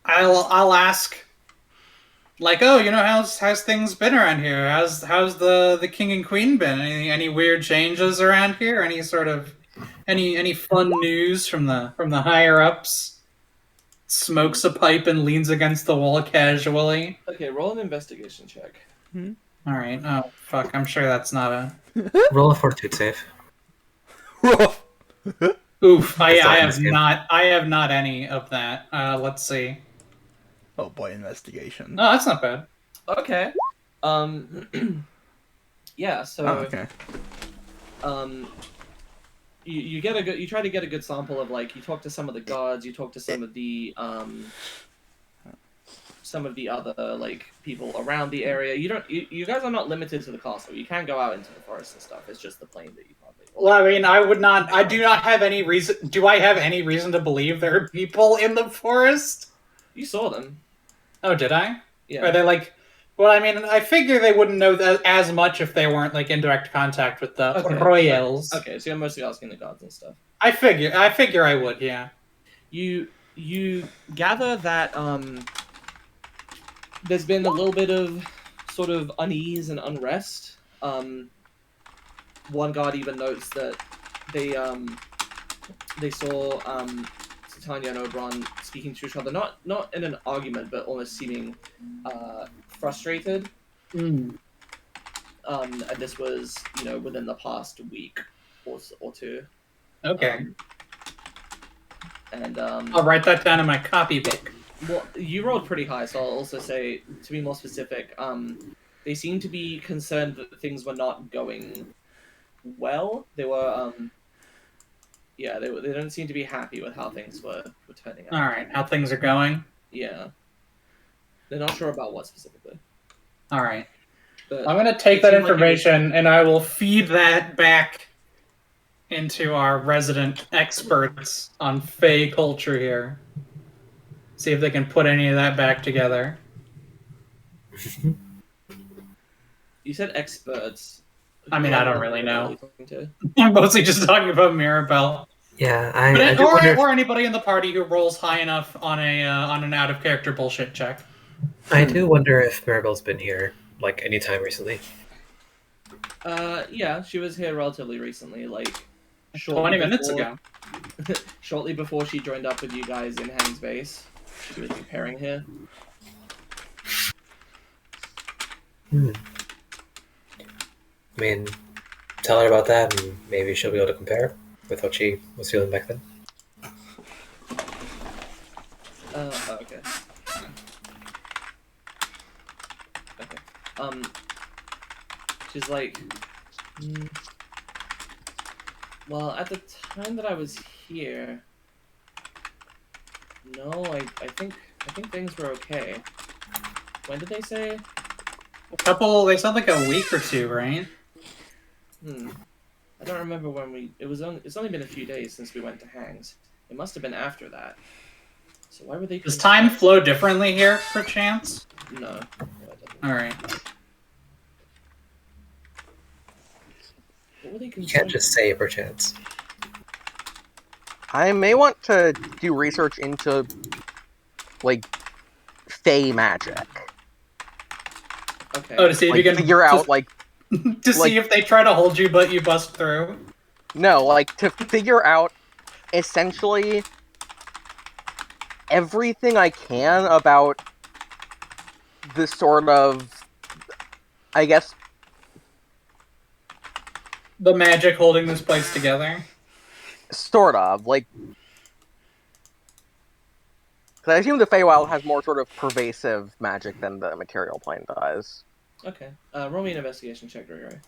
I'll ask, like, oh, how's things been around here? How's the king and queen been? Any weird changes around here? Any fun news from the higher ups? Smokes a pipe and leans against the wall casually. Okay, roll an investigation check. All right. Oh fuck! I'm sure that's not a. Roll a fortitude save. Oof! I It's not in have this game. not. I have not any of that. Let's see. Oh boy, investigation. Oh, that's not bad. Okay. Yeah. So. Oh, okay. You try to get a good sample of, like, you talk to some of the guards, you talk to some of the other, like, people around the area. You guys are not limited to the castle. You can go out into the forest and stuff. It's just the plain that you probably. Well, I mean, I do not have any reason. Do I have any reason to believe there are people in the forest? You saw them. Oh, did I? Yeah. Are they like? Well, I mean, I figure they wouldn't know that as much if they weren't like in direct contact with the royals. Okay, so you're mostly asking the guards and stuff. I figure I would, yeah. You gather that there's been a little bit of sort of unease and unrest. One guard even notes that they saw Tanya and Oberon speaking to each other, not in an argument, but almost seeming frustrated. And this was, within the past week or two. Okay. And I'll write that down in my copybook. well, you rolled pretty high, so I'll also say, to be more specific, they seem to be concerned that things were not going well. They were, they don't seem to be happy with how things were turning out. All right, how things are going. Yeah. They're not sure about what specifically. All right. But I'm going to take that information and I will feed that back into our resident experts on Fey culture here. See if they can put any of that back together. You said experts. I mean, I don't really know. Talking to? I'm mostly just talking about Mirabelle. Yeah, I do wonder Or anybody in the party who rolls high enough on an out of character bullshit check. I do wonder if Mirabelle's been here like any time recently. Yeah, she was here relatively recently, like 20 minutes ago. Shortly before she joined up with you guys in Hang's base. She was preparing here. I mean, tell her about that, and maybe she'll be able to compare with what she was feeling back then. Okay. Okay. She's like, well, at the time that I was here, no, I think things were okay. When did they say? They said like a week or two, right? I don't remember when it's only been a few days since we went to Hang's. It must have been after that. So why were they? Does time flow differently here, perchance? No. All right. What were they You can't just say perchance. I may want to do research into, like, Fey magic. Okay. Oh, to see if you can figure out, like... to see if they try to hold you, but you bust through? No, like, to figure out, essentially, everything I can about the sort of, I guess... The magic holding this place together? Sort of, like... Because I assume the Feywild has more sort of pervasive magic than the material plane does. Okay. Roll me an investigation check, Grigore.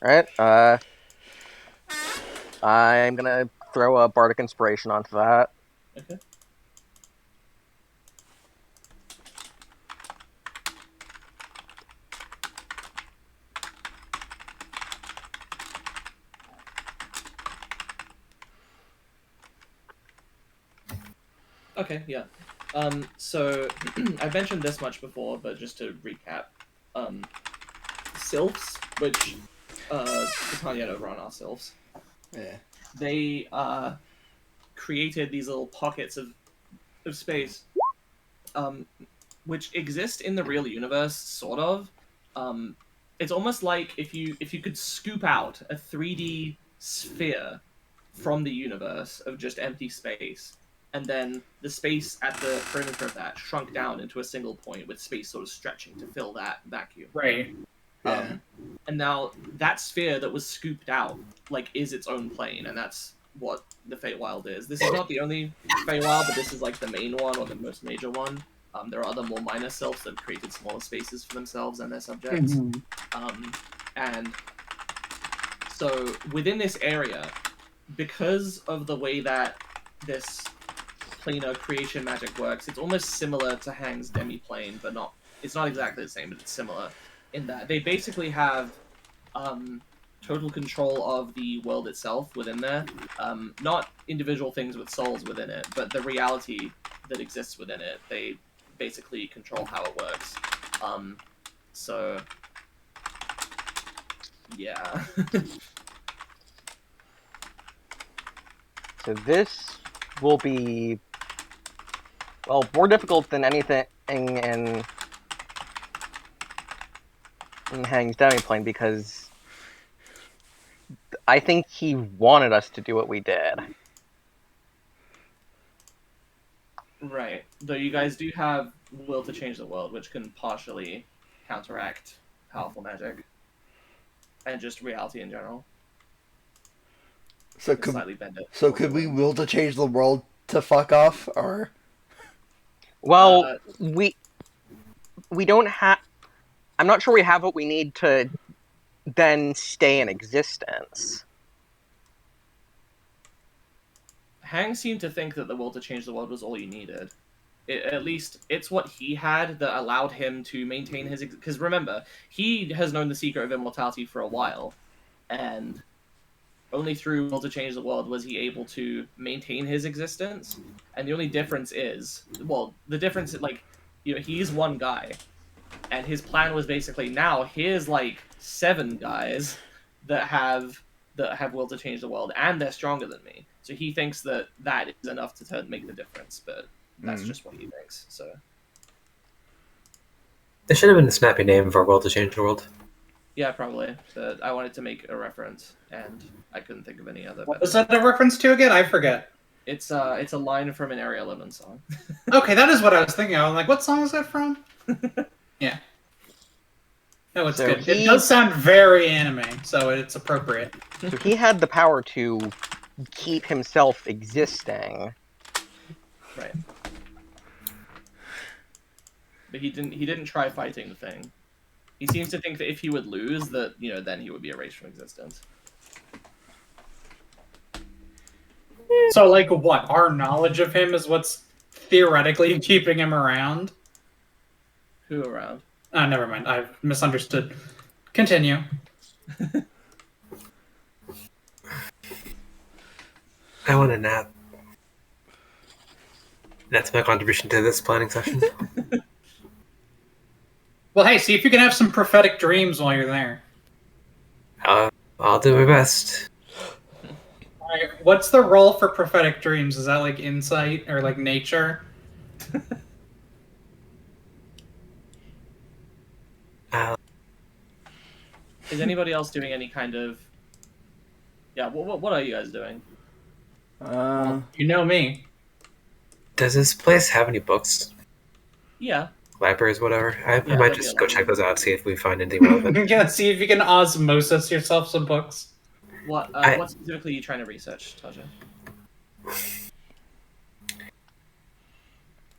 Alright, I'm gonna throw a Bardic Inspiration onto that. Okay. Okay, yeah. So I mentioned this much before, but just to recap, sylphs, which Titania and Oberon are sylphs. Yeah. They created these little pockets of space, which exist in the real universe, sort of. It's almost like if you could scoop out a 3D sphere from the universe of just empty space, and then the space at the perimeter of that shrunk down into a single point with space sort of stretching to fill that vacuum. Right. Yeah. And now that sphere that was scooped out, like, is its own plane, and that's what the Feywild is. This is not the only Feywild, but this is like the main one or the most major one. There are other more minor sylphs that have created smaller spaces for themselves and their subjects. And so within this area, because of the way that this planar creation magic works, it's almost similar to Hang's demi-plane, but not. It's not exactly the same, but it's similar in that they basically have total control of the world itself within there. Not individual things with souls within it, but the reality that exists within it. They basically control how it works. So yeah. So this will be, well, more difficult than anything in Hang's demi-plane, because I think he wanted us to do what we did. Right. Though you guys do have will to change the world, which can partially counteract powerful magic and just reality in general. So Slightly bend it. could we will to change the world to fuck off, or? Well, we don't have. I'm not sure we have what we need to then stay in existence. Hang seemed to think that the will to change the world was all you needed. At least it's what he had that allowed him to maintain his. Because remember, he has known the secret of immortality for a while, and only through will to change the world was he able to maintain his existence. And the only difference is, well, the difference is, like, he's one guy, and his plan was basically, now here's like 7 guys that have will to change the world, and they're stronger than me. So he thinks that is enough to make the difference, but that's just what he thinks. So There should have been a snappy name for Will to Change the World. yeah, probably. But I wanted to make a reference, and I couldn't think of any other. What was that a reference to again? I forget. It's a line from an Area 11 song. Okay, that is what I was thinking of. I'm like, what song is that from? Yeah. No, it's So good. It does sound very anime, so it's appropriate. So he had the power to keep himself existing. Right. But he didn't try fighting the thing. He seems to think that if he would lose, that then he would be erased from existence. So, like, what? Our knowledge of him is what's theoretically keeping him around? Who around? Never mind. I've misunderstood. Continue. I want a nap. That's my contribution to this planning session. Well, hey, see if you can have some prophetic dreams while you're there. I'll do my best. Alright, what's the role for prophetic dreams? Is that like insight or like nature? Is anybody else doing any kind of? Yeah. What are you guys doing? You know me. Does this place have any books? Yeah. Libraries, whatever? I Yeah, might that'd just be go a check those out, see if we find anything relevant. Yeah, see if you can osmosis yourself some books. What specifically are you trying to research, Taja?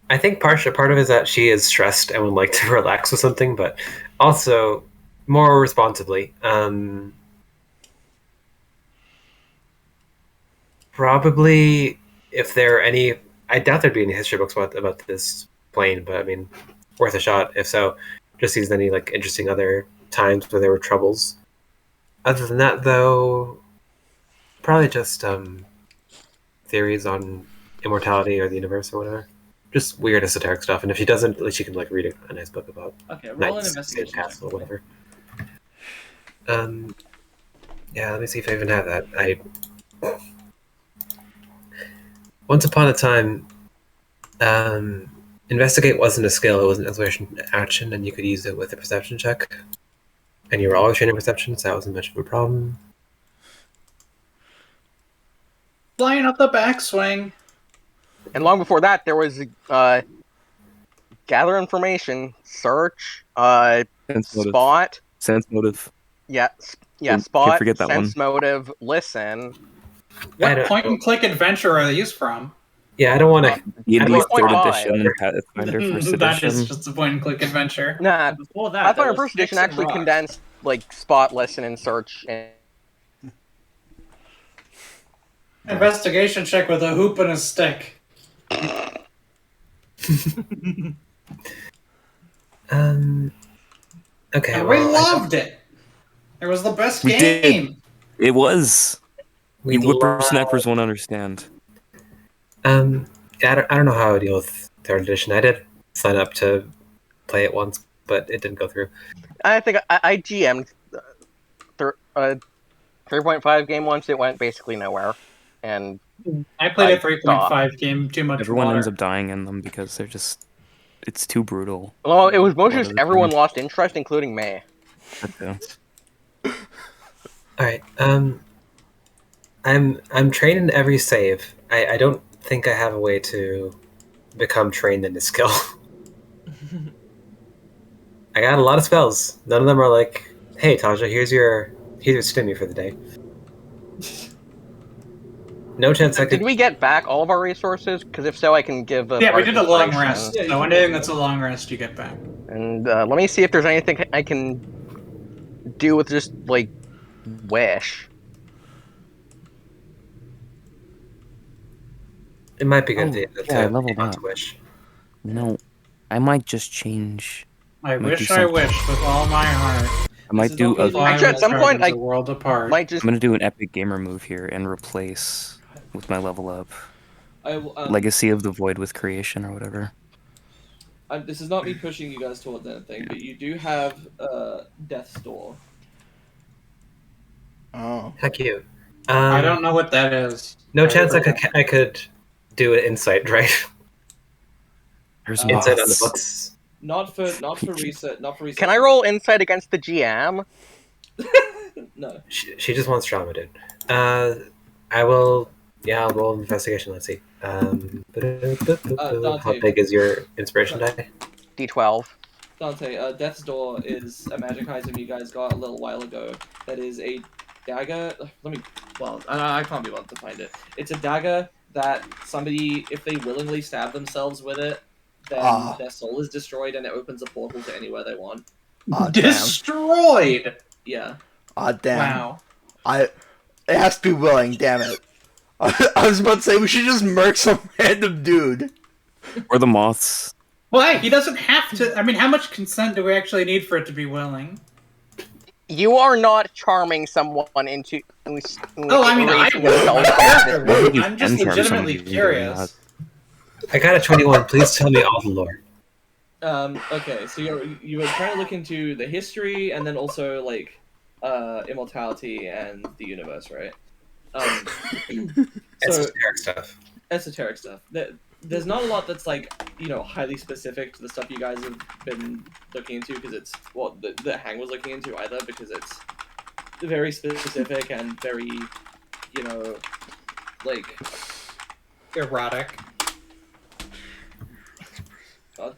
I think part of it is that she is stressed and would like to relax with something, but also more responsibly. Probably, if there are any, I doubt there'd be any history books about this plane, but I mean, worth a shot. If so, just sees any like interesting other times where there were troubles. Other than that, though, probably just theories on immortality or the universe or whatever. Just weird esoteric stuff. And if she doesn't, at least she can like read a nice book about Okay, roll an knights, investigation check. castle, or whatever. Yeah, let me see if I even have that. Once upon a time, investigate wasn't a skill; it was an exploration action, and you could use it with a perception check. And you were always trained in perception, so that wasn't much of a problem. Flying up the backswing. And long before that, there was gather information, search, Sense motive. spot. Sense motive. Yeah, Can't spot, forget that sense one. motive, listen. What point-and-click adventure are these from? Yeah, I don't want to. D&D I don't 3rd want edition and Pathfinder 1st That is edition. just a point-and-click adventure. Nah, Before that, Pathfinder there was First Edition Hicks and actually Rock. condensed like spot, listen, and search. And Investigation check with a hoop and a stick. Okay. And we well, loved it. It was the best We game. did. It was. we You love- whippersnappers won't understand. Yeah, I don't know how I deal with 3rd edition. I did sign up to play it once, but it didn't go through. I think I GM'd 3.5 game once. It went basically nowhere, and I played a I 3.5 game, too much Everyone water. ends up dying in them because they're just... It's too brutal. well, it was A mostly lot just of the everyone time. lost interest, including me. All right. I'm trained in every save. I don't think I have a way to become trained in the skill. I got a lot of spells. None of them are like, "Hey, Taja, here's your stimmy for the day." No chance I could. Did we get back all of our resources? Because if so, I can give a Yeah, we bardic did a long inspiration. rest. Yeah, you So can anything do that's that. a long rest, you get back. And let me see if there's anything I can do with just like wish. It might be good Oh, to yeah, I leveled not to up. wish. No, I might just change. I Might do wish I something. wished with all my heart. I might is do not a... gonna be- Actually, at some point, a world apart. Might just I'm gonna do an epic gamer move here and replace with my level up Legacy of the Void with Creation or whatever. This is not me pushing you guys towards anything, but you do have Death's Door. Oh. Heck you. I don't know what that is. No chance I could do an insight, right? There's Insight on the moths. books. Not for research. Not for research. can I roll insight against the GM? No. She just wants drama, dude. I will. Yeah, I'll roll investigation. Let's see. How Dante. big is your inspiration die? D12. Dante, Death's Door is a magic item you guys got a little while ago. That is a dagger. I can't be bothered to find it. It's a dagger that somebody, if they willingly stab themselves with it, then their soul is destroyed and it opens a portal to anywhere they want. Damn. Destroyed! Yeah. Damn. Wow. It has to be willing, damn it. I was about to say, we should just murk some random dude. Or the moths. Well, hey, he doesn't have to. I mean, how much consent do we actually need for it to be willing? You are not charming someone into. Oh, I mean, I Maybe would. you I'm just can charm legitimately somebody, curious. I got a 21. Please tell me all the lore. Okay, so you were trying to look into the history and then also like immortality and the universe, right? Esoteric stuff. Esoteric stuff. There's not a lot that's like, highly specific to the stuff you guys have been looking into, because it's what the Hang was looking into either, because it's very specific and very, like Erotic. God.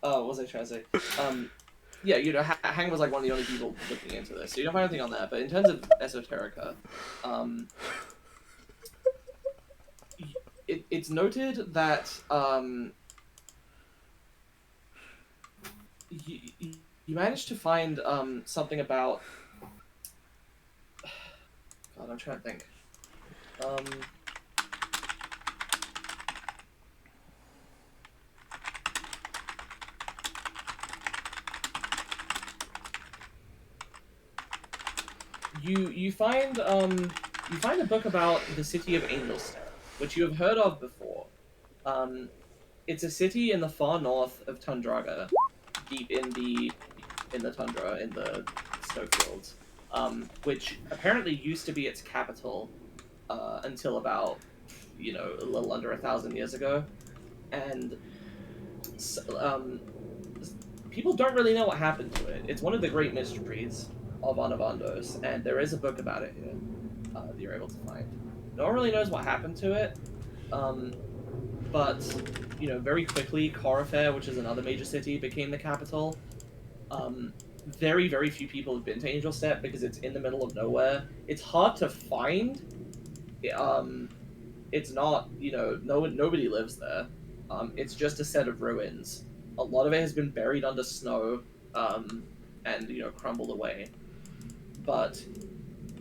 What was I trying to say? Yeah, Hang was like one of the only people looking into this, so you don't find anything on that. But in terms of esoterica, it's noted that you managed to find something about. God, I'm trying to think. you find a book about the city of Angelstep, which you have heard of before. It's a city in the far north of Tundraga, deep in the tundra, in the snowfields, which apparently used to be its capital until about a little under 1,000 years ago, and people don't really know what happened to it. It's one of the great mysteries of Anevandos, and there is a book about it here that you're able to find. No one really knows what happened to it, but very quickly, Corafare, which is another major city, became the capital. Very, very few people have been to Angelstep because it's in the middle of nowhere. It's hard to find. It's not, nobody lives there. It's just a set of ruins. A lot of it has been buried under snow, and crumbled away. But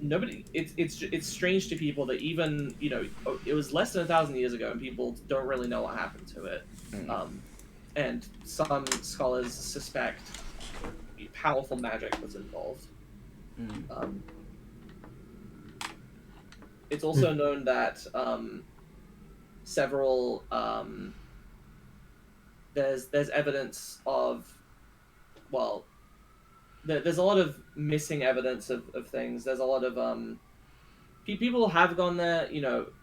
nobody. It's strange to people that even it was less than 1,000 years ago, and people don't really know what happened to it. And some scholars suspect powerful magic was involved. It's also known that several there's evidence of there's a lot of missing evidence of things. There's a lot of people have gone there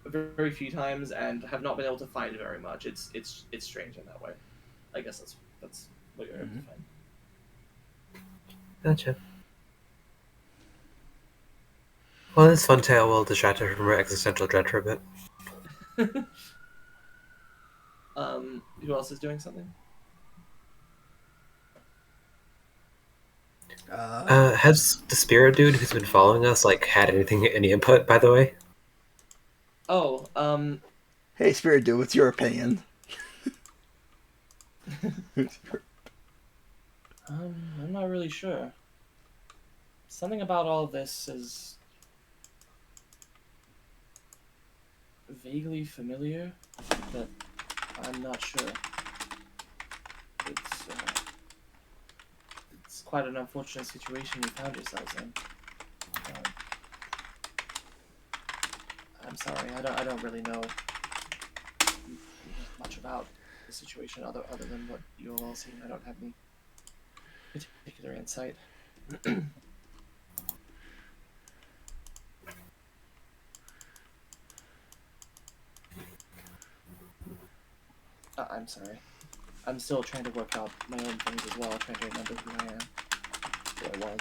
very few times and have not been able to find very much. It's strange in that way. I guess that's what you're able to find. Gotcha. Well, this fun tale will distract her from her existential dread for a bit. Who else is doing something? Has the spirit dude who's been following us had any input, by the way? Oh, Hey, spirit dude, what's your opinion? I'm not really sure. Something about all of this is vaguely familiar, but I'm not sure. It's quite an unfortunate situation you found yourselves in. I'm sorry, I don't really know much about the situation other than what you have all seen. I don't have any particular insight. I'm sorry. I'm still trying to work out my own things as well, trying to remember who I am, who I was.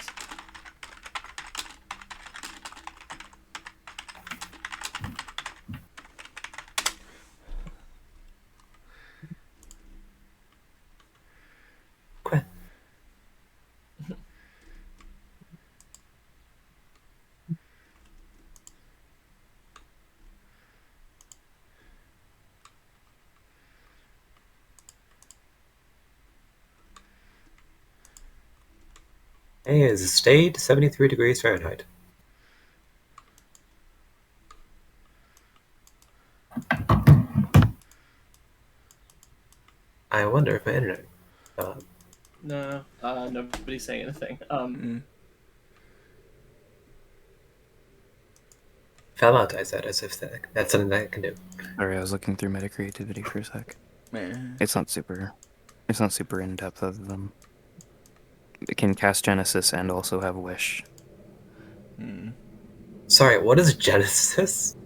Okay. Hey, it's stayed 73 degrees Fahrenheit. I wonder if my internet. No, nobody's saying anything. Fell out, I said, as if that's something that I can do. Sorry, I was looking through meta creativity for a sec. Man. It's not super in depth other than it can cast Genesis and also have Wish. Sorry, what is Genesis?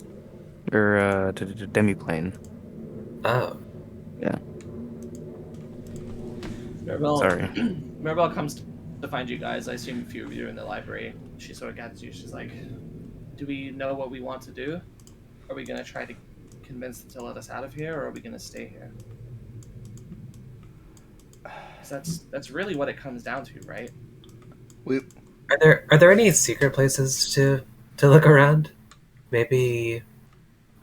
Or Demiplane. Oh. Yeah. Sorry. Mirabelle comes to find you guys. I assume a few of you are in the library. She sort of gathers you. She's like, do we know what we want to do? Are we going to try to convince them to let us out of here, or are we going to stay here? That's really what it comes down to, right? Are there any secret places to look around? Maybe.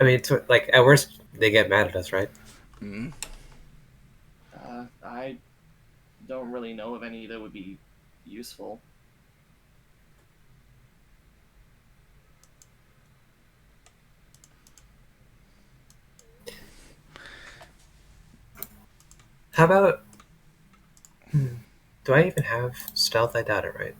I mean, at worst, they get mad at us, right? I don't really know of any that would be useful. How about... Do I even have stealth? I doubt it, right?